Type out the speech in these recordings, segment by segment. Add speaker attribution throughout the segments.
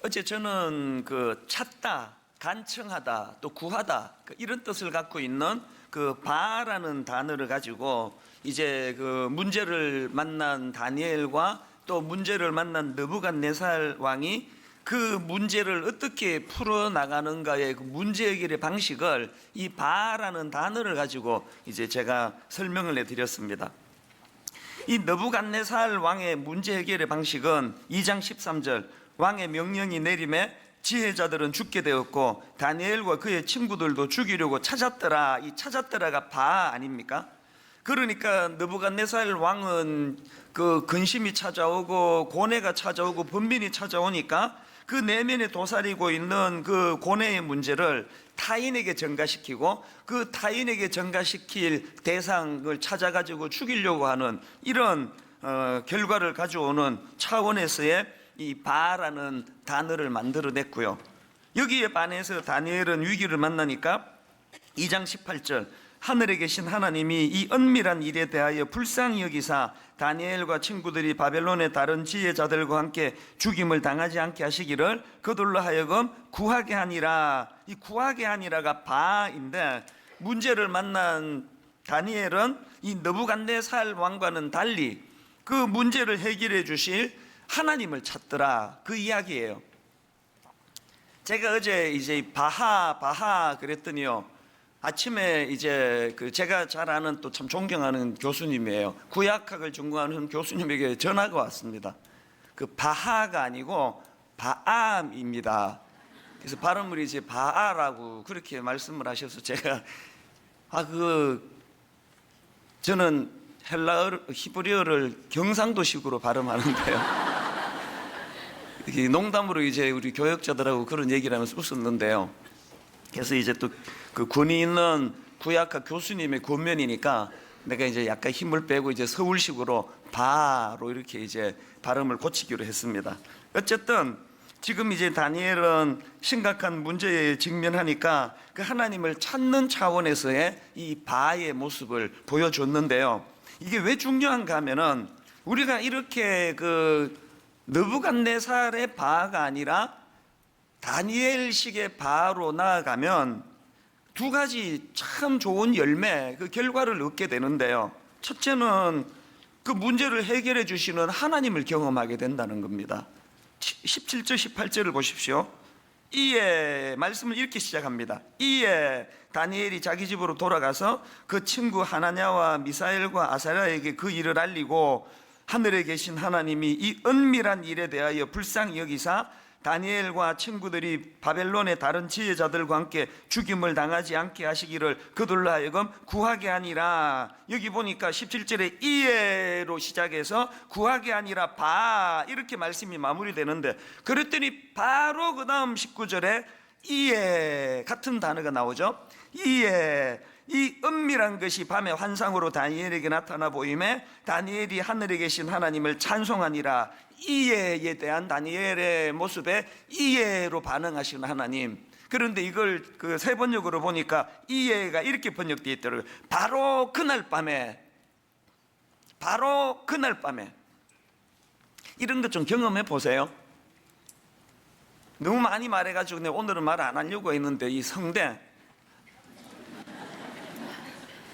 Speaker 1: 어제 저는 그 찾다, 간청하다, 또 구하다 이런 뜻을 갖고 있는 그 바라는 단어를 가지고 이제 그 문제를 만난 다니엘과 또 문제를 만난 느부갓네살 왕이 그 문제를 어떻게 풀어 나가는가의 그 문제 해결의 방식을 이 바라는 단어를 가지고 이제 제가 설명을 해드렸습니다. 이 느부갓네살 왕의 문제 해결의 방식은 2장 13절 왕의 명령이 내림에 지혜자들은 죽게 되었고 다니엘과 그의 친구들도 죽이려고 찾았더라. 이 찾았더라가 바 아닙니까? 그러니까 느부갓네살 왕은 그 근심이 찾아오고 고뇌가 찾아오고 번민이 찾아오니까 그 내면에 도사리고 있는 그 고뇌의 문제를 타인에게 전가시키고 그 타인에게 전가시킬 대상을 찾아가지고 죽이려고 하는 이런 결과를 가져오는 차원에서의 이 바라는 단어를 만들어냈고요. 여기에 반해서 다니엘은 위기를 만나니까 2장 18절 하늘에 계신 하나님이 이 은밀한 일에 대하여 불쌍히 여기사 다니엘과 친구들이 바벨론의 다른 지혜자들과 함께 죽임을 당하지 않게 하시기를 그들로 하여금 구하게 하니라. 이 구하게 하니라가 바인데 문제를 만난 다니엘은 이 느부갓네살 왕과는 달리 그 문제를 해결해 주실 하나님을 찾더라, 그 이야기예요. 제가 어제 이제 바하 그랬더니요, 아침에 이제 그 제가 잘 아는 또 참 존경하는 교수님이에요. 구약학을 전공하는 교수님에게 전화가 왔습니다. 그 바하가 아니고 바암입니다. 그래서 발음을 이제 바아라고 그렇게 말씀을 하셔서 제가 저는 헬라어 히브리어를 경상도식으로 발음하는데요. 농담으로 이제 우리 교역자들하고 그런 얘기를 하면서 웃었는데요. 그래서 이제 또 그 권위 있는 구약학 교수님의 권면이니까 내가 이제 약간 힘을 빼고 이제 서울식으로 바로 이렇게 이제 발음을 고치기로 했습니다. 어쨌든 지금 이제 다니엘은 심각한 문제에 직면하니까 그 하나님을 찾는 차원에서의 이 바의 모습을 보여줬는데요. 이게 왜 중요한가 하면은 우리가 이렇게 그 느부갓네살의 바가 아니라 다니엘식의 바로 나아가면 두 가지 참 좋은 열매, 그 결과를 얻게 되는데요. 첫째는 그 문제를 해결해 주시는 하나님을 경험하게 된다는 겁니다. 17절 18절을 보십시오. 이에 말씀을 이렇게 시작합니다. 이에 다니엘이 자기 집으로 돌아가서 그 친구 하나냐와 미사엘과 아사랴에게 그 일을 알리고 하늘에 계신 하나님이 이 은밀한 일에 대하여 불쌍히 여기사 다니엘과 친구들이 바벨론의 다른 지혜자들과 함께 죽임을 당하지 않게 하시기를 그들로 하여금 구하게 하니라. 여기 보니까 17절에 이에로 시작해서 구하게 하니라 바 이렇게 말씀이 마무리되는데, 그랬더니 바로 그 다음 19절에 이에 같은 단어가 나오죠. 이에 이 은밀한 것이 밤의 환상으로 다니엘에게 나타나 보임에 다니엘이 하늘에 계신 하나님을 찬송하니라. 이해에 대한 다니엘의 모습에 이해로 반응하시는 하나님. 그런데 이걸 그 세 번역으로 보니까 이해가 이렇게 번역되어 있더라고요. 바로 그날 밤에 이런 것 좀 경험해 보세요. 너무 많이 말해가지고 오늘은 말 안 하려고 했는데 이 성대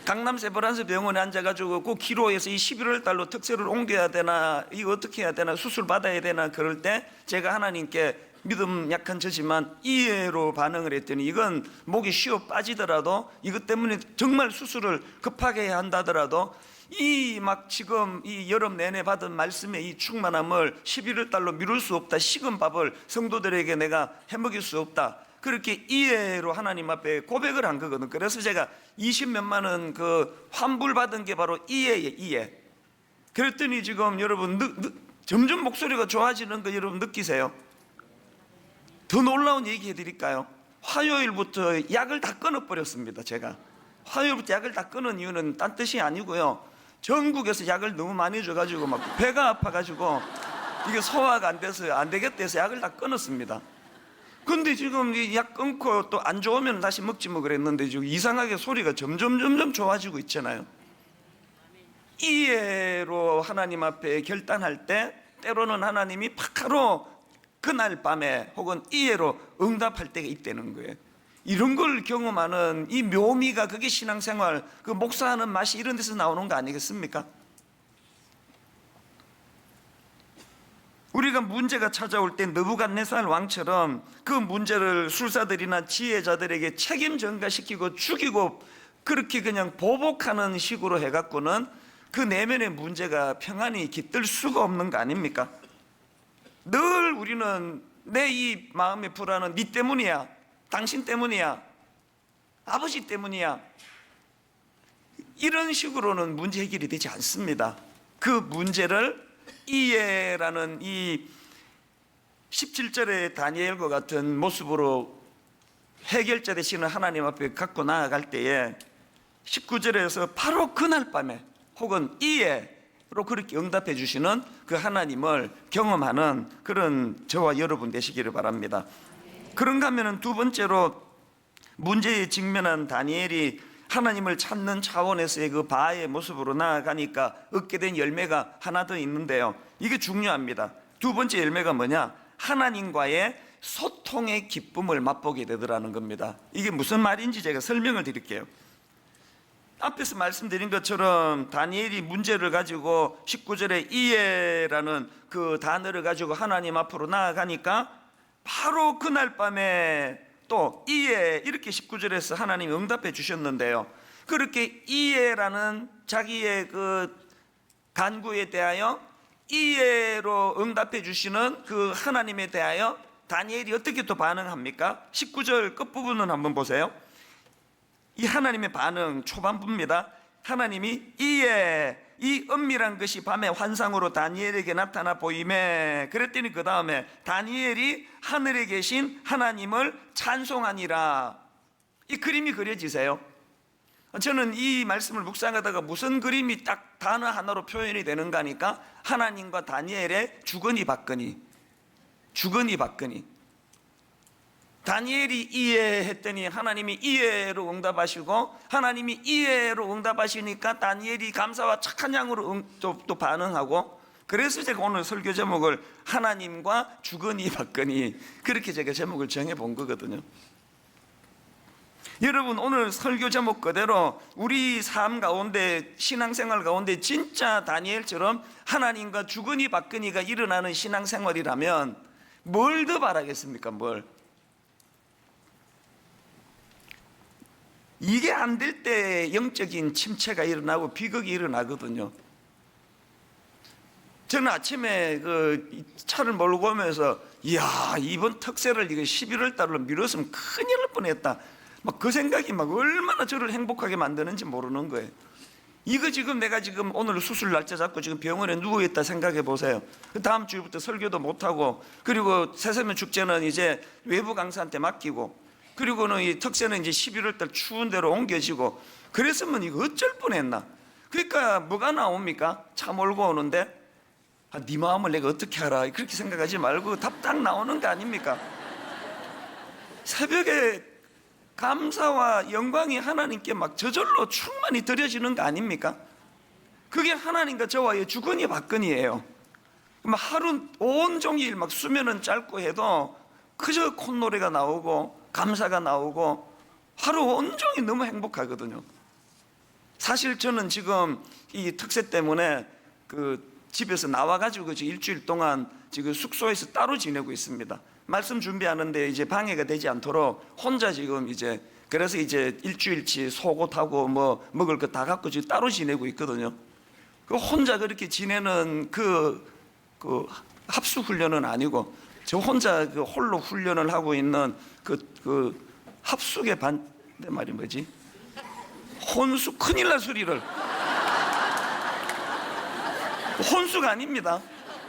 Speaker 1: 강남 세브란스 병원에 앉아가지고 꼭 기로에서 이 11월 달로 특세를 옮겨야 되나, 이거 어떻게 해야 되나, 수술 받아야 되나 그럴 때 제가 하나님께 믿음 약한 저지만 이해로 반응을 했더니 이건 목이 쉬어 빠지더라도 이것 때문에 정말 수술을 급하게 해야 한다더라도 이 막 지금 이 여름 내내 받은 말씀의 이 충만함을 11월 달로 미룰 수 없다. 식은 밥을 성도들에게 내가 해먹일 수 없다. 그렇게 이해로 하나님 앞에 고백을 한 거거든. 그래서 제가 20몇만 원 그 환불 받은 게 바로 이해예요. 이해. 그랬더니 지금 여러분 점점 목소리가 좋아지는 거 여러분 느끼세요? 더 놀라운 얘기 해드릴까요? 화요일부터 약을 다 끊어버렸습니다. 제가 화요일부터 약을 다 끊은 이유는 딴 뜻이 아니고요, 전국에서 약을 너무 많이 줘가지고 막 배가 아파가지고 이게 소화가 안 돼서 안 되겠다 해서 약을 다 끊었습니다. 근데 지금 이 약 끊고 또 안 좋으면 다시 먹지 뭐 그랬는데 지금 이상하게 소리가 점점 좋아지고 있잖아요. 이해로 하나님 앞에 결단할 때 때로는 하나님이 바로 그날 밤에 혹은 이해로 응답할 때가 있다는 거예요. 이런 걸 경험하는 이 묘미가, 그게 신앙생활, 그 목사하는 맛이 이런 데서 나오는 거 아니겠습니까? 우리가 문제가 찾아올 때 느부갓네살 왕처럼 그 문제를 술사들이나 지혜자들에게 책임 전가시키고 죽이고 그렇게 그냥 보복하는 식으로 해갖고는 그 내면의 문제가 평안히 깃들 수가 없는 거 아닙니까? 늘 우리는 내 이 마음의 불안은 네 때문이야, 당신 때문이야, 아버지 때문이야, 이런 식으로는 문제 해결이 되지 않습니다. 그 문제를 이해라는 이 17절의 다니엘과 같은 모습으로 해결자 되시는 하나님 앞에 갖고 나아갈 때에 19절에서 바로 그날 밤에 혹은 이해로 그렇게 응답해 주시는 그 하나님을 경험하는 그런 저와 여러분 되시기를 바랍니다. 그런가 하면 두 번째로 문제에 직면한 다니엘이 하나님을 찾는 차원에서의 그 바의 모습으로 나아가니까 얻게 된 열매가 하나 더 있는데요, 이게 중요합니다. 두 번째 열매가 뭐냐? 하나님과의 소통의 기쁨을 맛보게 되더라는 겁니다. 이게 무슨 말인지 제가 설명을 드릴게요. 앞에서 말씀드린 것처럼 다니엘이 문제를 가지고 19절에 이해라는 그 단어를 가지고 하나님 앞으로 나아가니까 바로 그날 밤에 또 이해, 이렇게 19절에서 하나님이 응답해 주셨는데요, 그렇게 이해라는 자기의 그 간구에 대하여 이해로 응답해 주시는 그 하나님에 대하여 다니엘이 어떻게 또 반응합니까? 19절 끝부분은 한번 보세요. 이 하나님의 반응 초반부입니다. 하나님이 이에 이 은밀한 것이 밤의 환상으로 다니엘에게 나타나 보이매, 그랬더니 그 다음에 다니엘이 하늘에 계신 하나님을 찬송하니라. 이 그림이 그려지세요? 저는 이 말씀을 묵상하다가 무슨 그림이 딱 단어 하나로 표현이 되는가 하니까 하나님과 다니엘의 주거니 받거니, 주거니 받거니. 다니엘이 이해했더니 하나님이 이해로 응답하시고, 하나님이 이해로 응답하시니까 다니엘이 감사와 착한 양으로 또 반응하고, 그래서 제가 오늘 설교 제목을 하나님과 주거니 받거니, 그렇게 제가 제목을 정해본 거거든요. 여러분, 오늘 설교 제목 그대로 우리 삶 가운데, 신앙생활 가운데 진짜 다니엘처럼 하나님과 주거니 받거니가 일어나는 신앙생활이라면 뭘 더 바라겠습니까? 뭘? 이게 안 될 때 영적인 침체가 일어나고 비극이 일어나거든요. 저는 아침에 그 차를 몰고 오면서 이야, 이번 특세를 이거 11월 달로 미뤘으면 큰일 날 뻔했다, 막 그 생각이 막 얼마나 저를 행복하게 만드는지 모르는 거예요. 이거 지금 내가 지금 오늘 수술 날짜 잡고 지금 병원에 누워있다 생각해 보세요. 그 다음 주부터 설교도 못하고, 그리고 새서면 축제는 이제 외부 강사한테 맡기고, 그리고는 이 특세는 이제 11월 달 추운 데로 옮겨지고, 그랬으면 이거 어쩔 뻔했나. 그러니까 뭐가 나옵니까? 차 몰고 오는데 네 마음을 내가 어떻게 알아, 그렇게 생각하지 말고 답 딱 나오는 거 아닙니까? 새벽에 감사와 영광이 하나님께 막 저절로 충만히 드려지는 거 아닙니까? 그게 하나님과 저와의 주거니 받거니예요. 하루 온종일 막 수면은 짧고 해도 그저 콧노래가 나오고 감사가 나오고 하루 온종일 너무 행복하거든요. 사실 저는 지금 이 특세 때문에 그 집에서 나와가지고 일주일 동안 지금 숙소에서 따로 지내고 있습니다. 말씀 준비하는데 이제 방해가 되지 않도록 혼자 지금 이제, 그래서 이제 일주일치 속옷하고 뭐 먹을 거 다 갖고 지금 따로 지내고 있거든요. 그 혼자 그렇게 지내는 그 합수 훈련은 아니고, 저 혼자 그 홀로 훈련을 하고 있는 그 합숙의 반대 말이 뭐지? 혼숙, 큰일 날 소리를. 혼숙 아닙니다.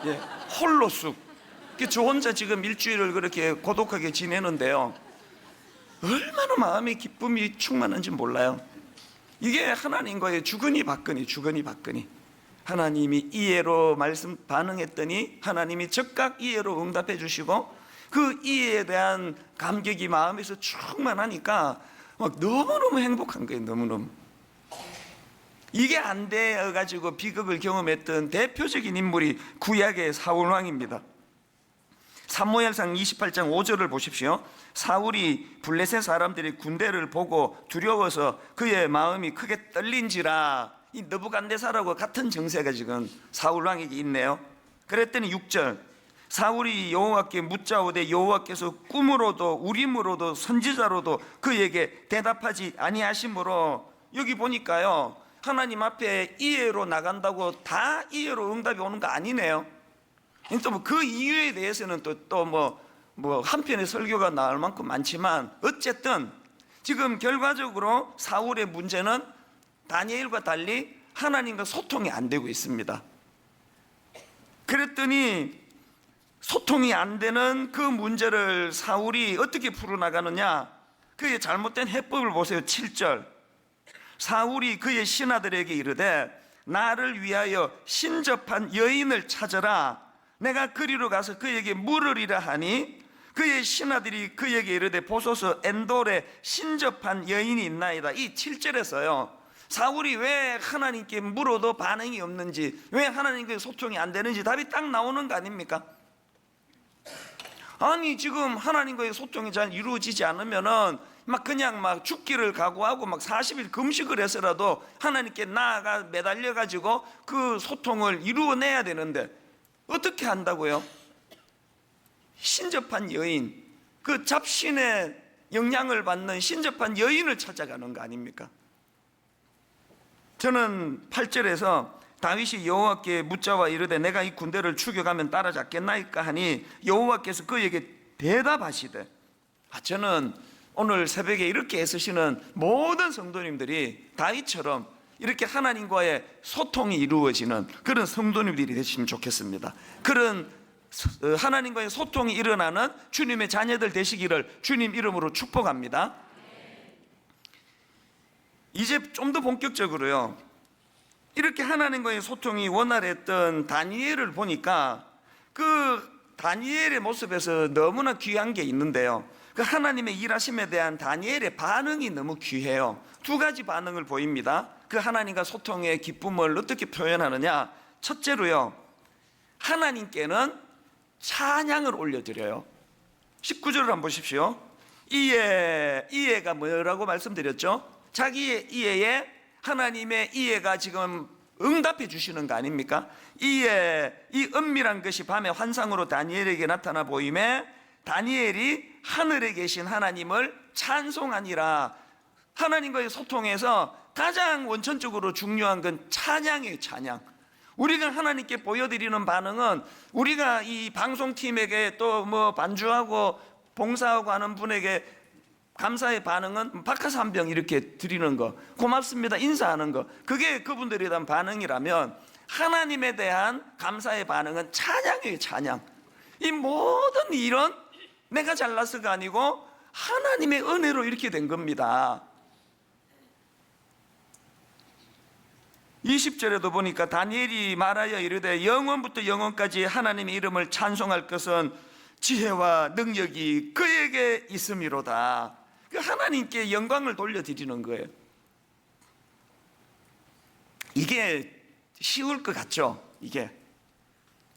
Speaker 1: 예, 홀로숙. 저 혼자 지금 일주일을 그렇게 고독하게 지내는데요, 얼마나 마음의 기쁨이 충만한지 몰라요. 이게 하나님과의 주거니 받거니, 주거니 받거니. 하나님이 이해로 말씀 반응했더니 하나님이 즉각 이해로 응답해 주시고, 그 이해에 대한 감격이 마음에서 충만하니까 막 너무너무 행복한 거예요. 너무너무. 이게 안 돼가지고 비극을 경험했던 대표적인 인물이 구약의 사울왕입니다. 사무엘상 28장 5절을 보십시오. 사울이 블레셋 사람들이 군대를 보고 두려워서 그의 마음이 크게 떨린지라. 이 느부갓네살하고 같은 정세가 지금 사울 왕에게 있네요. 그랬더니 6절, 사울이 여호와께 묻자오되 여호와께서 꿈으로도 우림으로도 선지자로도 그에게 대답하지 아니하심으로. 여기 보니까요, 하나님 앞에 이해로 나간다고 다 이해로 응답이 오는 거 아니네요. 또 그 이유에 대해서는 또 뭐 한편의 설교가 나올 만큼 많지만, 어쨌든 지금 결과적으로 사울의 문제는 다니엘과 달리 하나님과 소통이 안 되고 있습니다. 그랬더니 소통이 안 되는 그 문제를 사울이 어떻게 풀어나가느냐, 그의 잘못된 해법을 보세요. 7절, 사울이 그의 신하들에게 이르되 나를 위하여 신접한 여인을 찾으라. 내가 그리로 가서 그에게 물으리라 하니 그의 신하들이 그에게 이르되 보소서 엔돌에 신접한 여인이 있나이다. 이 7절에서요, 사울이 왜 하나님께 물어도 반응이 없는지, 왜 하나님께 소통이 안 되는지 답이 딱 나오는 거 아닙니까? 아니, 지금 하나님과의 소통이 잘 이루어지지 않으면은 그냥 죽기를 각오하고 40일 금식을 해서라도 하나님께 나아가 매달려 가지고 그 소통을 이루어내야 되는데 어떻게 한다고요? 신접한 여인, 그 잡신의 영향을 받는 신접한 여인을 찾아가는 거 아닙니까? 저는 8절에서 다윗이 여호와께 묻자와 이르되 내가 이 군대를 추격하면 따라잡겠나이까 하니 여호와께서 그에게 대답하시되, 저는 오늘 새벽에 이렇게 애쓰시는 모든 성도님들이 다윗처럼 이렇게 하나님과의 소통이 이루어지는 그런 성도님들이 되시면 좋겠습니다. 그런 하나님과의 소통이 일어나는 주님의 자녀들 되시기를 주님 이름으로 축복합니다. 이제 좀 더 본격적으로요, 이렇게 하나님과의 소통이 원활했던 다니엘을 보니까 그 다니엘의 모습에서 너무나 귀한 게 있는데요, 그 하나님의 일하심에 대한 다니엘의 반응이 너무 귀해요. 두 가지 반응을 보입니다. 그 하나님과 소통의 기쁨을 어떻게 표현하느냐, 첫째로요, 하나님께는 찬양을 올려드려요. 19절을 한번 보십시오. 이해가 뭐라고 말씀드렸죠? 자기의 이해에 하나님의 이해가 지금 응답해 주시는 거 아닙니까? 이 은밀한 것이 밤에 환상으로 다니엘에게 나타나 보임에 다니엘이 하늘에 계신 하나님을 찬송하니라. 하나님과의 소통에서 가장 원천적으로 중요한 건 찬양이에요. 찬양. 우리가 하나님께 보여드리는 반응은, 우리가 이 방송팀에게 또 반주하고 봉사하고 하는 분에게 감사의 반응은 박하사 한 병 이렇게 드리는 거, 고맙습니다 인사하는 거, 그게 그분들에 대한 반응이라면 하나님에 대한 감사의 반응은 찬양이에요. 찬양. 이 모든 일은 내가 잘나서가 아니고 하나님의 은혜로 이렇게 된 겁니다. 20절에도 보니까 다니엘이 말하여 이르되 영원부터 영원까지 하나님의 이름을 찬송할 것은 지혜와 능력이 그에게 있음이로다. 그 하나님께 영광을 돌려드리는 거예요. 이게 쉬울 것 같죠? 이게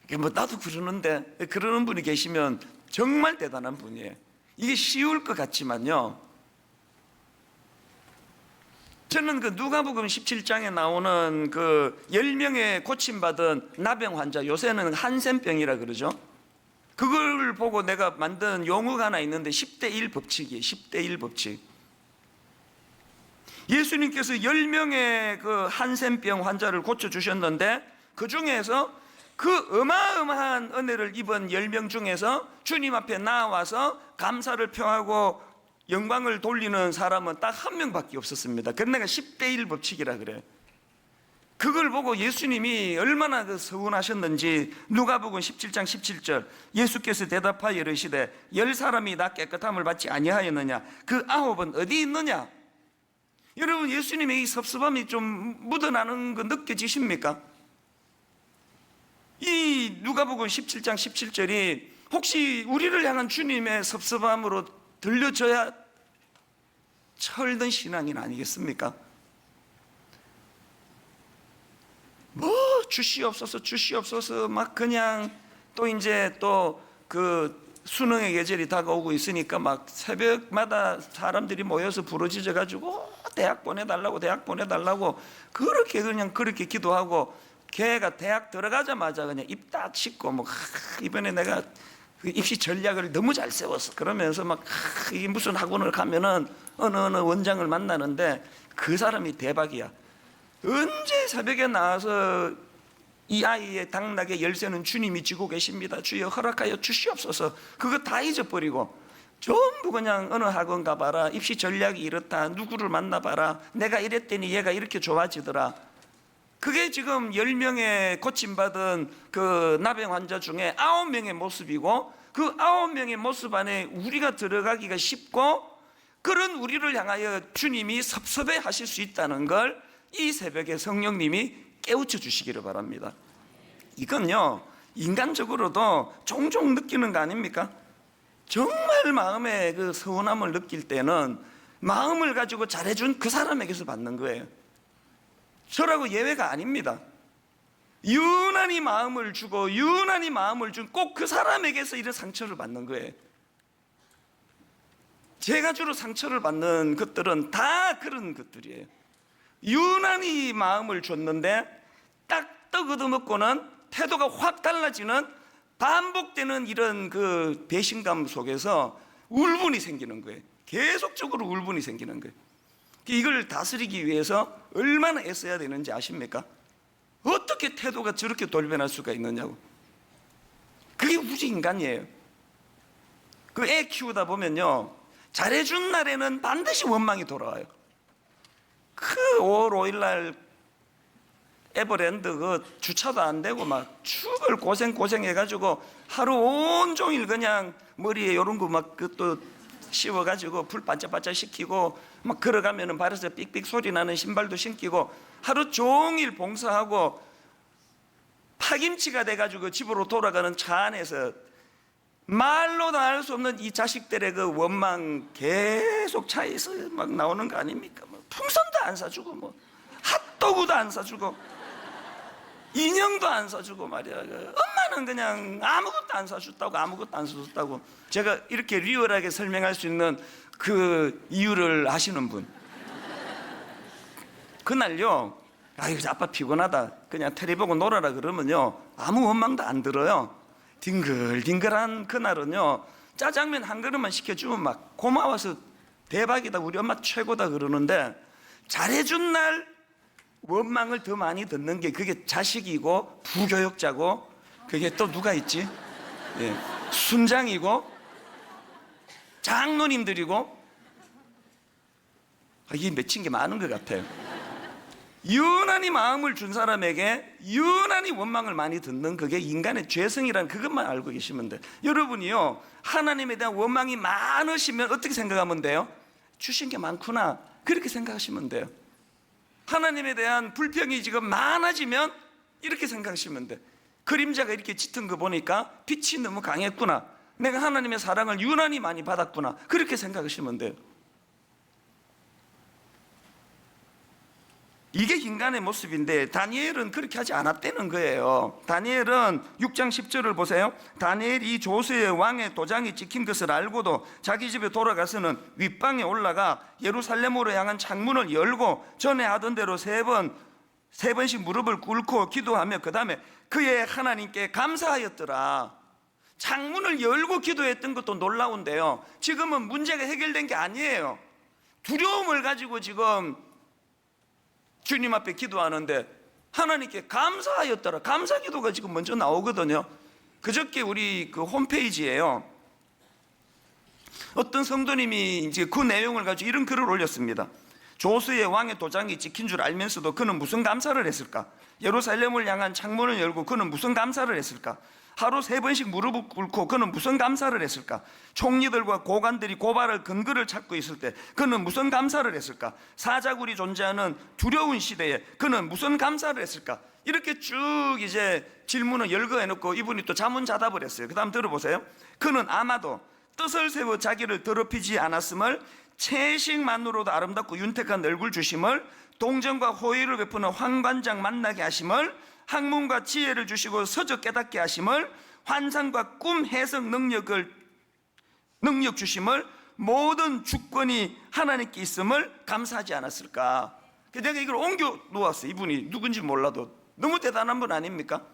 Speaker 1: 나도 그러는데, 그러는 분이 계시면 정말 대단한 분이에요. 이게 쉬울 것 같지만요, 저는 그 누가복음 17장에 나오는 그 10명의 고침받은 나병 환자, 요새는 한센병이라 그러죠. 그걸 보고 내가 만든 용어가 하나 있는데 10대 1 법칙이에요. 10대 1 법칙. 예수님께서 10명의 그 한센병 환자를 고쳐주셨는데 그 중에서 그 어마어마한 은혜를 입은 10명 중에서 주님 앞에 나와서 감사를 표하고 영광을 돌리는 사람은 딱 한 명밖에 없었습니다. 그래서 내가 10대 1 법칙이라 그래요. 그걸 보고 예수님이 얼마나 그 서운하셨는지 누가복음 17장 17절, 예수께서 대답하여 이르시되 10사람이 나 깨끗함을 받지 아니하였느냐? 그 9은 어디 있느냐? 여러분, 예수님의 이 섭섭함이 좀 묻어나는 거 느껴지십니까? 이 누가복음 17장 17절이 혹시 우리를 향한 주님의 섭섭함으로 들려져야 철든 신앙인 아니겠습니까? 주시옵소서 주시옵소서 막 그냥 또 이제 또 그 수능의 계절이 다가오고 있으니까 막 새벽마다 사람들이 모여서 부르짖어 가지고 대학 보내달라고 그렇게 그냥 그렇게 기도하고, 걔가 대학 들어가자마자 그냥 입 딱 씻고 뭐 이번에 내가 그 입시 전략을 너무 잘 세웠어 그러면서 막 이게 무슨 학원을 가면은 어느 원장을 만나는데 그 사람이 대박이야. 언제 새벽에 나와서 이 아이의 당락의 열쇠는 주님이 쥐고 계십니다, 주여 허락하여 주시옵소서, 그거 다 잊어버리고 전부 그냥 어느 학원 가봐라, 입시 전략이 이렇다, 누구를 만나봐라, 내가 이랬더니 얘가 이렇게 좋아지더라. 그게 지금 10명의 고침받은 그 나병 환자 중에 9명의 모습이고, 그 9명의 모습 안에 우리가 들어가기가 쉽고, 그런 우리를 향하여 주님이 섭섭해 하실 수 있다는 걸 이 새벽에 성령님이 깨우쳐 주시기를 바랍니다. 이건요, 인간적으로도 종종 느끼는 거 아닙니까? 정말 마음에 그 서운함을 느낄 때는 마음을 가지고 잘해준 그 사람에게서 받는 거예요. 저라고 예외가 아닙니다. 유난히 마음을 주고 유난히 마음을 준 꼭 그 사람에게서 이런 상처를 받는 거예요. 제가 주로 상처를 받는 것들은 다 그런 것들이에요. 유난히 마음을 줬는데 딱 떠얻어먹고는 태도가 확 달라지는, 반복되는 이런 그 배신감 속에서 울분이 생기는 거예요. 계속적으로 울분이 생기는 거예요. 이걸 다스리기 위해서 얼마나 애써야 되는지 아십니까? 어떻게 태도가 저렇게 돌변할 수가 있느냐고. 그게 우주 인간이에요. 그 애 키우다 보면요, 잘해준 날에는 반드시 원망이 돌아와요. 그 5월 5일 날 에버랜드 그 주차도 안 되고 막 죽을 고생해가지고 하루 온종일 그냥 머리에 요런 거 막 또 씌워가지고 불 반짝반짝 시키고 막 걸어가면은 발에서 삑삑 소리 나는 신발도 신기고 하루 종일 봉사하고 파김치가 돼가지고 집으로 돌아가는 차 안에서 말로 다 할 수 없는 이 자식들의 그 원망 계속 차에서 막 나오는 거 아닙니까? 뭐 풍선도 안 사주고 뭐 핫도그도 안 사주고 인형도 안 사주고 말이야. 엄마는 그냥 아무것도 안 사줬다고. 제가 이렇게 리얼하게 설명할 수 있는 그 이유를 아시는 분, 그날요, 아이고 아빠 피곤하다 그냥 테레비 보고 놀아라 그러면요 아무 원망도 안 들어요. 딩글딩글한 그날은요 짜장면 한 그릇만 시켜주면 막 고마워서 대박이다, 우리 엄마 최고다 그러는데, 잘해준 날 원망을 더 많이 듣는 게 그게 자식이고 부교육자고, 그게 또 누가 있지? 예, 순장이고 장로님들이고, 이게 맺힌 게 많은 것 같아요. 유난히 마음을 준 사람에게 유난히 원망을 많이 듣는, 그게 인간의 죄성이라는 그것만 알고 계시면 돼요. 여러분이요 하나님에 대한 원망이 많으시면 어떻게 생각하면 돼요? 주신 게 많구나, 그렇게 생각하시면 돼요. 하나님에 대한 불평이 지금 많아지면 이렇게 생각하시면 돼. 그림자가 이렇게 짙은 거 보니까 빛이 너무 강했구나, 내가 하나님의 사랑을 유난히 많이 받았구나, 그렇게 생각하시면 돼요. 이게 인간의 모습인데 다니엘은 그렇게 하지 않았다는 거예요. 다니엘은 6장 10절을 보세요. 다니엘이 조스의 왕의 도장이 찍힌 것을 알고도 자기 집에 돌아가서는 윗방에 올라가 예루살렘으로 향한 창문을 열고 전에 하던 대로 세 번씩 무릎을 꿇고 기도하며 그 다음에 그의 하나님께 감사하였더라. 창문을 열고 기도했던 것도 놀라운데요, 지금은 문제가 해결된 게 아니에요. 두려움을 가지고 지금 주님 앞에 기도하는데 하나님께 감사하였더라, 감사 기도가 지금 먼저 나오거든요. 그저께 우리 그 홈페이지에요 어떤 성도님이 이제 그 내용을 가지고 이런 글을 올렸습니다. 조스의 왕의 도장이 찍힌 줄 알면서도 그는 무슨 감사를 했을까? 예루살렘을 향한 창문을 열고 그는 무슨 감사를 했을까? 하루 3번씩 무릎을 꿇고 그는 무슨 감사를 했을까? 총리들과 고관들이 고발할 근거를 찾고 있을 때 그는 무슨 감사를 했을까? 사자굴이 존재하는 두려운 시대에 그는 무슨 감사를 했을까? 이렇게 쭉 이제 질문을 열거해놓고 이분이 또 자문자답을 했어요. 그 다음 들어보세요. 그는 아마도 뜻을 세워 자기를 더럽히지 않았음을 채식만으로도 아름답고 윤택한 얼굴 주심을, 동정과 호의를 베푸는 황관장 만나게 하심을, 학문과 지혜를 주시고 서적 깨닫게 하심을, 환상과 꿈 해석 능력 주심을, 모든 주권이 하나님께 있음을 감사하지 않았을까? 내가 이걸 옮겨 놓았어. 이분이 누군지 몰라도 너무 대단한 분 아닙니까?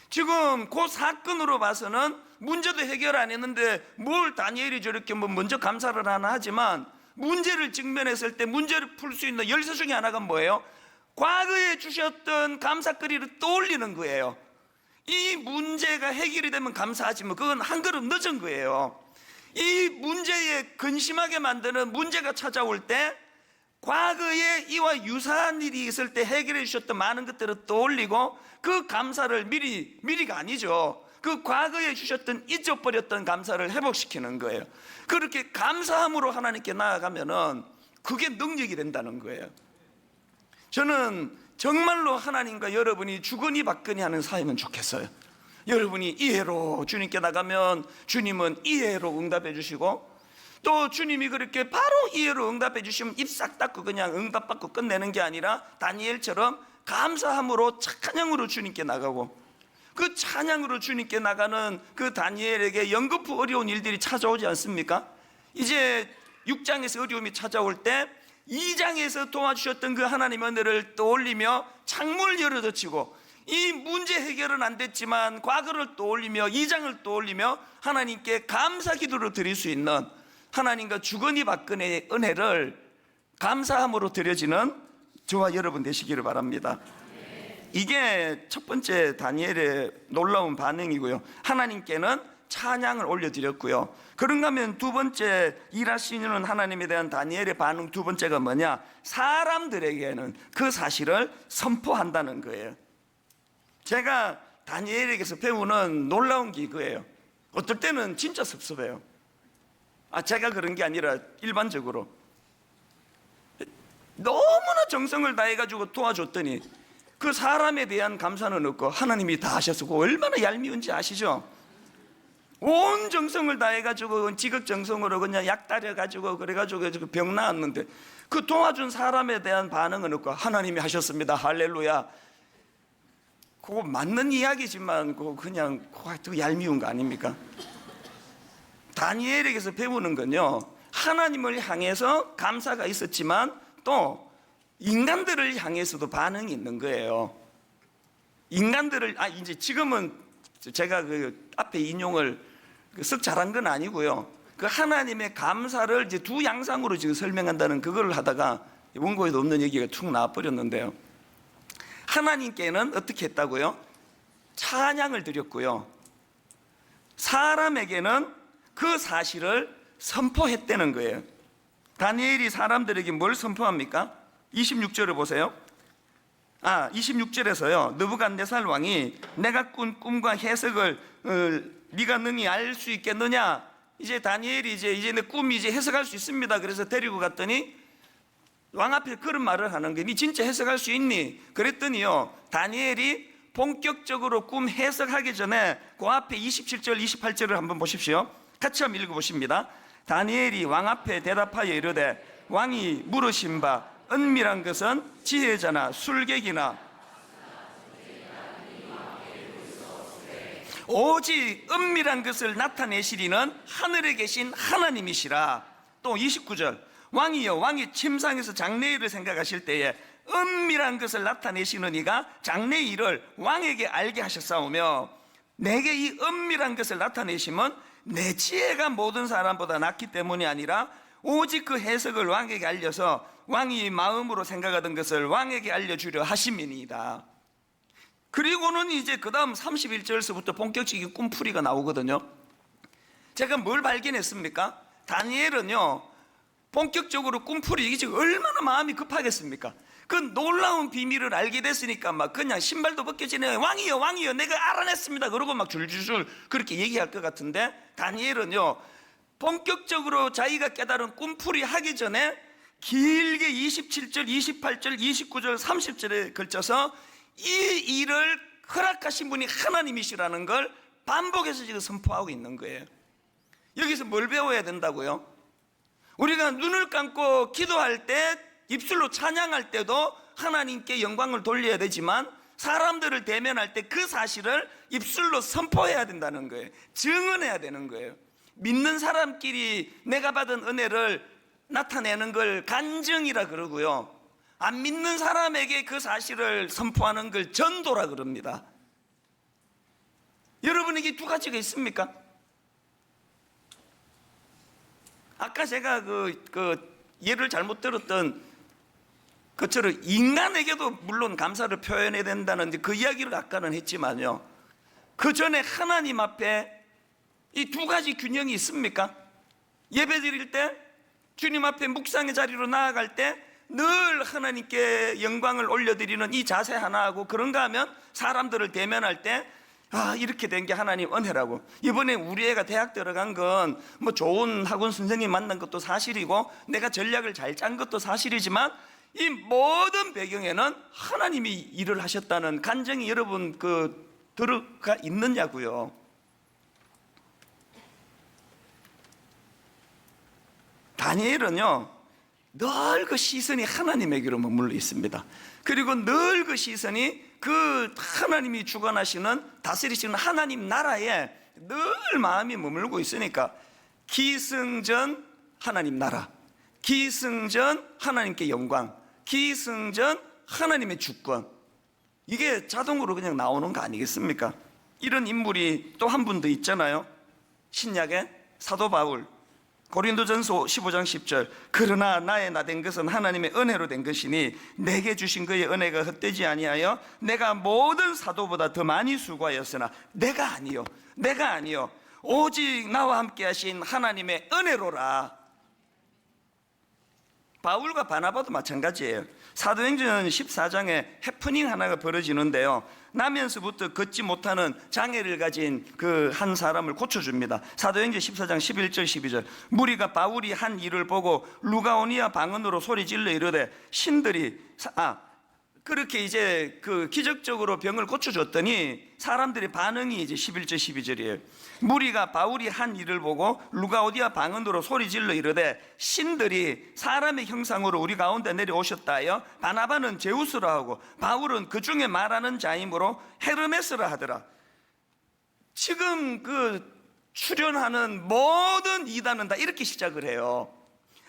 Speaker 1: 지금 그 사건으로 봐서는 문제도 해결 안 했는데 뭘 다니엘이 저렇게 먼저 감사를 하나 하지만, 문제를 직면했을 때 문제를 풀 수 있는 열쇠 중에 하나가 뭐예요? 과거에 주셨던 감사거리를 떠올리는 거예요. 이 문제가 해결이 되면 감사하지만 그건 한 걸음 늦은 거예요. 이 문제에 근심하게 만드는 문제가 찾아올 때 과거에 이와 유사한 일이 있을 때 해결해 주셨던 많은 것들을 떠올리고 그 감사를 미리가 아니죠. 그 과거에 주셨던 잊어버렸던 감사를 회복시키는 거예요. 그렇게 감사함으로 하나님께 나아가면은 그게 능력이 된다는 거예요. 저는 정말로 하나님과 여러분이 주거니 받거니 하는 사이면 좋겠어요. 여러분이 이해로 주님께 나가면 주님은 이해로 응답해 주시고, 또 주님이 그렇게 바로 이해로 응답해 주시면 입 싹 닫고 그냥 응답받고 끝내는 게 아니라 다니엘처럼 감사함으로 찬양으로 주님께 나가고, 그 찬양으로 주님께 나가는 그 다니엘에게 연거푸 어려운 일들이 찾아오지 않습니까? 이제 6장에서 어려움이 찾아올 때 2장에서 도와주셨던 그 하나님의 은혜를 떠올리며 창문을 열어젖히고, 이 문제 해결은 안 됐지만 과거를 떠올리며 2장을 떠올리며 하나님께 감사 기도를 드릴 수 있는, 하나님과 주거니 받거니의 은혜를 감사함으로 드려지는 저와 여러분 되시기를 바랍니다. 이게 첫 번째 다니엘의 놀라운 반응이고요. 하나님께는 찬양을 올려드렸고요. 그런가 하면 두 번째 일하시는 하나님에 대한 다니엘의 반응 두 번째가 뭐냐? 사람들에게는 그 사실을 선포한다는 거예요. 제가 다니엘에게서 배우는 놀라운 게 이거예요. 어떨 때는 진짜 섭섭해요. 제가 그런 게 아니라 일반적으로 너무나 정성을 다해가지고 도와줬더니 그 사람에 대한 감사는 없고 하나님이 다 하셨고, 얼마나 얄미운지 아시죠? 온 정성을 다해가지고 지극정성으로 그냥 약 따려가지고 그래가지고 병 나았는데 그 도와준 사람에 대한 반응은 없고 하나님이 하셨습니다, 할렐루야. 그거 맞는 이야기지만 그냥 그거 얄미운 거 아닙니까? 다니엘에게서 배우는 건요, 하나님을 향해서 감사가 있었지만 또 인간들을 향해서도 반응이 있는 거예요. 인간들을 이제 지금은 제가 그 앞에 인용을 썩 잘한 건 아니고요. 그 하나님의 감사를 이제 두 양상으로 지금 설명한다는 그걸 하다가 원고에도 없는 얘기가 툭 나와버렸는데요. 하나님께는 어떻게 했다고요? 찬양을 드렸고요. 사람에게는 그 사실을 선포했다는 거예요. 다니엘이 사람들에게 뭘 선포합니까? 26절을 보세요. 26절에서요. 느부갓네살 왕이 내가 꾼 꿈과 해석을 네가 능히 알 수 있겠느냐? 이제 다니엘이 이제 내 꿈이 이제 해석할 수 있습니다. 그래서 데리고 갔더니 왕 앞에 그런 말을 하는 거예요. 네 진짜 해석할 수 있니? 그랬더니요, 다니엘이 본격적으로 꿈 해석하기 전에 그 앞에 27절 28절을 한번 보십시오. 같이 한번 읽어보십니다. 다니엘이 왕 앞에 대답하여 이르되 왕이 물으신 바 은밀한 것은 지혜자나 술객이나 오직 은밀한 것을 나타내시리는 하늘에 계신 하나님이시라. 또 29절 왕이여, 왕이 침상에서 장래일을 생각하실 때에 은밀한 것을 나타내시는 이가 장래의 일을 왕에게 알게 하셨사오며, 내게 이 은밀한 것을 나타내시면 내 지혜가 모든 사람보다 낫기 때문이 아니라 오직 그 해석을 왕에게 알려서 왕이 마음으로 생각하던 것을 왕에게 알려주려 하심이니이다. 그리고는 이제 그 다음 31절에서부터 본격적인 꿈풀이가 나오거든요. 제가 뭘 발견했습니까? 다니엘은요, 본격적으로 꿈풀이 이게 지금 얼마나 마음이 급하겠습니까? 그 놀라운 비밀을 알게 됐으니까 막 그냥 신발도 벗겨지네. 왕이여, 왕이여, 내가 알아냈습니다. 그러고 막 줄줄줄 그렇게 얘기할 것 같은데, 다니엘은요, 본격적으로 자기가 깨달은 꿈풀이 하기 전에 길게 27절, 28절, 29절, 30절에 걸쳐서 이 일을 허락하신 분이 하나님이시라는 걸 반복해서 지금 선포하고 있는 거예요. 여기서 뭘 배워야 된다고요? 우리가 눈을 감고 기도할 때, 입술로 찬양할 때도 하나님께 영광을 돌려야 되지만 사람들을 대면할 때 그 사실을 입술로 선포해야 된다는 거예요. 증언해야 되는 거예요. 믿는 사람끼리 내가 받은 은혜를 나타내는 걸 간증이라 그러고요, 안 믿는 사람에게 그 사실을 선포하는 걸 전도라 그럽니다. 여러분에게 두 가지가 있습니까? 아까 제가 그 예를 잘못 들었던 그처럼 인간에게도 물론 감사를 표현해야 된다는 그 이야기를 아까는 했지만요, 그 전에 하나님 앞에 이 두 가지 균형이 있습니까? 예배 드릴 때, 주님 앞에 묵상의 자리로 나아갈 때 늘 하나님께 영광을 올려드리는 이 자세 하나하고, 그런가 하면 사람들을 대면할 때 이렇게 된 게 하나님 은혜라고. 이번에 우리 애가 대학 들어간 건 뭐 좋은 학원 선생님 만난 것도 사실이고 내가 전략을 잘 짠 것도 사실이지만, 이 모든 배경에는 하나님이 일을 하셨다는 간증이 여러분 들어가 있느냐고요. 다니엘은요, 늘 그 시선이 하나님에게로 머물러 있습니다. 그리고 늘 그 시선이 그 하나님이 주관하시는, 다스리시는 하나님 나라에 늘 마음이 머물고 있으니까, 기승전 하나님 나라, 기승전 하나님께 영광, 기승전 하나님의 주권, 이게 자동으로 그냥 나오는 거 아니겠습니까? 이런 인물이 또 한 분 더 있잖아요. 신약의 사도 바울. 고린도전서 15장 10절, 그러나 나의 나된 것은 하나님의 은혜로 된 것이니 내게 주신 그의 은혜가 헛되지 아니하여 내가 모든 사도보다 더 많이 수고하였으나 내가 아니요 오직 나와 함께 하신 하나님의 은혜로라. 바울과 바나바도 마찬가지예요. 사도행전 14장에 해프닝 하나가 벌어지는데요, 나면서부터 걷지 못하는 장애를 가진 그 한 사람을 고쳐줍니다. 사도행전 14장 11절 12절, 무리가 바울이 한 일을 보고 루가오니아 방언으로 소리질러 이르되 신들이 그렇게 이제 그 기적적으로 병을 고쳐줬더니 사람들의 반응이 이제 11절 12절이에요. 무리가 바울이 한 일을 보고 루가오디아 방언으로 소리질러 이르되 신들이 사람의 형상으로 우리 가운데 내려오셨다 하여 바나바는 제우스라 하고 바울은 그 중에 말하는 자이므로 헤르메스라 하더라. 지금 그 출연하는 모든 이단은 다 이렇게 시작을 해요.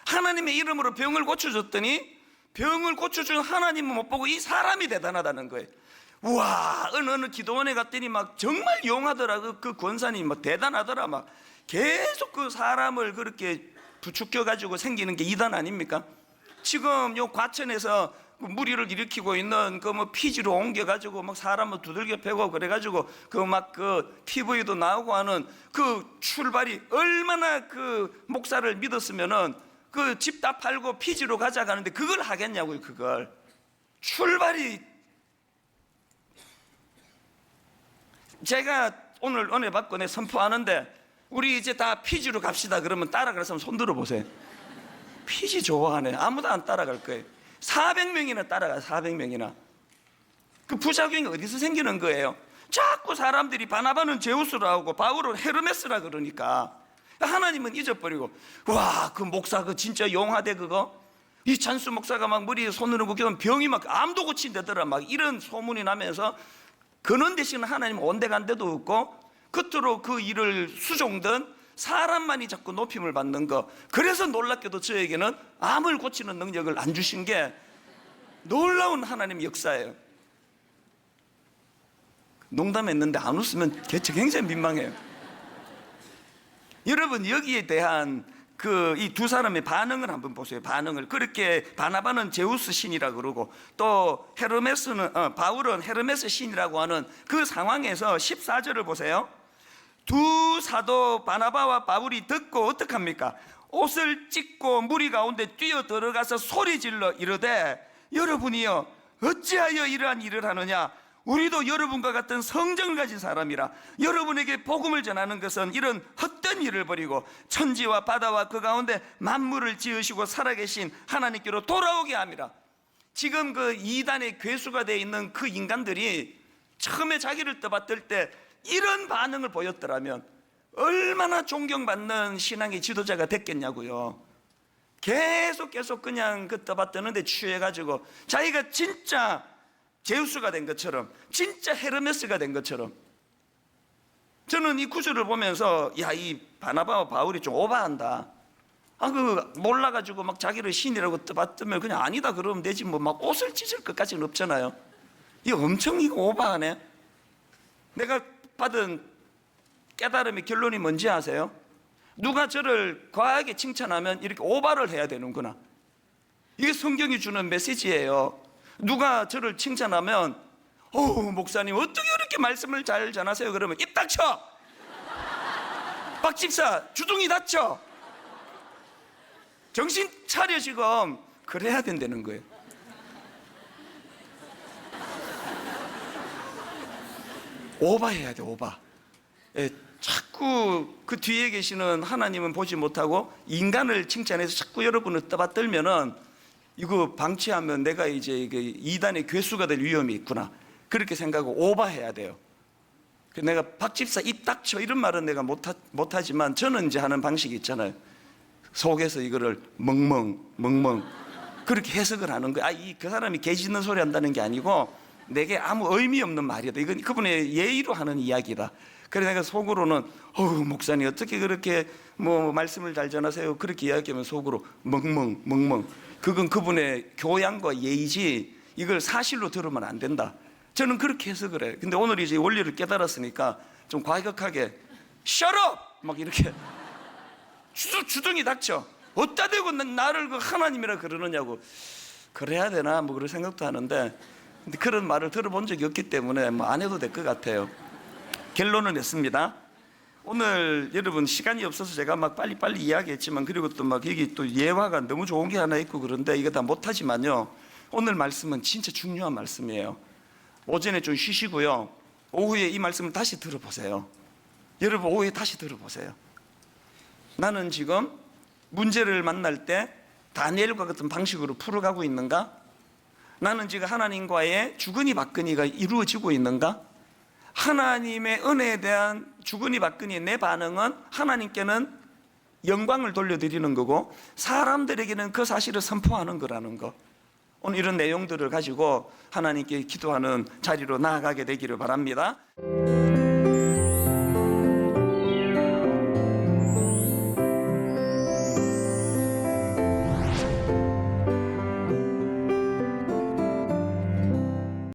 Speaker 1: 하나님의 이름으로 병을 고쳐줬더니 병을 고쳐준 하나님은 못 보고 이 사람이 대단하다는 거예요. 우와, 어느 기도원에 갔더니 막 정말 용하더라. 그 권사님 막 대단하더라. 막 계속 그 사람을 그렇게 부추겨가지고 생기는 게 이단 아닙니까? 지금 요 과천에서 무리를 일으키고 있는 그 뭐 피지로 옮겨가지고 막 사람을 두들겨 패고 그래가지고 그 막 그 PV도 나오고 하는 그 출발이 얼마나 그 목사를 믿었으면은 그 집 다 팔고 피지로 가자 가는데 그걸 하겠냐고요. 그걸 출발이. 제가 오늘 은혜 받고 내 선포하는데 우리 이제 다 피지로 갑시다 그러면 따라갈 사람 손 들어보세요. 피지 좋아하네. 아무도 안 따라갈 거예요. 400명이나 따라가. 400명이나. 그 부작용이 어디서 생기는 거예요? 자꾸 사람들이 바나바는 제우스라 하고 바울은 헤르메스라 그러니까 하나님은 잊어버리고, 와, 그 목사 그 진짜 용하대 그거. 이 찬수 목사가 막 머리에 손을 얹고 기도하면 병이 막 암도 고친다더라. 막 이런 소문이 나면서 그런 대신 하나님 온데간데도 없고 겉으로 그 일을 수종든 사람만이 자꾸 높임을 받는 거. 그래서 놀랍게도 저에게는 암을 고치는 능력을 안 주신 게 놀라운 하나님 역사예요. 농담했는데 안 웃으면 굉장히 민망해요. 여러분, 여기에 대한 이 두 사람의 반응을 한번 보세요. 반응을. 그렇게 바나바는 제우스 신이라 그러고 또 바울은 헤르메스 신이라고 하는 그 상황에서 14절을 보세요. 두 사도 바나바와 바울이 듣고 어떡합니까? 옷을 찢고 무리 가운데 뛰어 들어가서 소리질러 이르되 여러분이여 어찌하여 이러한 일을 하느냐? 우리도 여러분과 같은 성정을 가진 사람이라. 여러분에게 복음을 전하는 것은 이런 헛된 일을 버리고 천지와 바다와 그 가운데 만물을 지으시고 살아계신 하나님께로 돌아오게 함이라. 지금 그 이단의 괴수가 되어 있는 그 인간들이 처음에 자기를 떠받들 때 이런 반응을 보였더라면 얼마나 존경받는 신앙의 지도자가 됐겠냐고요. 계속 그냥 그 떠받드는데 취해가지고 자기가 진짜 제우스가 된 것처럼, 진짜 헤르메스가 된 것처럼. 저는 이 구절을 보면서 야, 이 바나바와 바울이 좀 오바한다. 몰라가지고 막 자기를 신이라고 떠받들면 그냥 아니다 그러면 되지, 뭐 막 옷을 찢을 것까지는 없잖아요. 이거 엄청 이거 오바하네. 내가 받은 깨달음의 결론이 뭔지 아세요? 누가 저를 과하게 칭찬하면 이렇게 오바를 해야 되는구나. 이게 성경이 주는 메시지예요. 누가 저를 칭찬하면 목사님 어떻게 그렇게 말씀을 잘 전하세요? 그러면 입 닥쳐! 박 집사 주둥이 닥쳐! 정신 차려 지금. 그래야 된다는 거예요. 오바해야 돼, 오바. 예, 자꾸 그 뒤에 계시는 하나님은 보지 못하고 인간을 칭찬해서 자꾸 여러분을 떠받들면은 이거 방치하면 내가 이제 이단의 괴수가 될 위험이 있구나, 그렇게 생각하고 오바해야 돼요. 내가 박 집사 입 닥쳐 이런 말은 내가 못하지만 저는 이제 하는 방식이 있잖아요. 속에서 이거를 멍멍 그렇게 해석을 하는 거예요. 그 사람이 개 짖는 소리 한다는 게 아니고 내게 아무 의미 없는 말이다. 이건 그분의 예의로 하는 이야기다. 그래서 내가 속으로는 목사님 어떻게 그렇게 뭐 말씀을 잘 전하세요? 그렇게 이야기하면 속으로 멍멍. 그건 그분의 교양과 예의지 이걸 사실로 들으면 안 된다. 저는 그렇게 해석을 해요. 근데 오늘 이제 원리를 깨달았으니까 좀 과격하게 Shut up! 막 이렇게 주둥이 닥쳐. 어디다 대고 나를 그 하나님이라 그러느냐고. 그래야 되나 뭐 그런 생각도 하는데, 근데 그런 말을 들어본 적이 없기 때문에 뭐 안 해도 될 것 같아요. 결론을 냈습니다. 오늘 여러분 시간이 없어서 제가 막 빨리 이야기했지만, 그리고 또 막 여기 또 예화가 너무 좋은 게 하나 있고 그런데 이거 다 못하지만요, 오늘 말씀은 진짜 중요한 말씀이에요. 오전에 좀 쉬시고요, 오후에 이 말씀을 다시 들어보세요. 여러분 오후에 다시 들어보세요. 나는 지금 문제를 만날 때 다니엘과 같은 방식으로 풀어가고 있는가? 나는 지금 하나님과의 주거니 받거니가 이루어지고 있는가? 하나님의 은혜에 대한 주거니 받거니 내 반응은 하나님께는 영광을 돌려드리는 거고 사람들에게는 그 사실을 선포하는 거라는 거. 오늘 이런 내용들을 가지고 하나님께 기도하는 자리로 나아가게 되기를 바랍니다.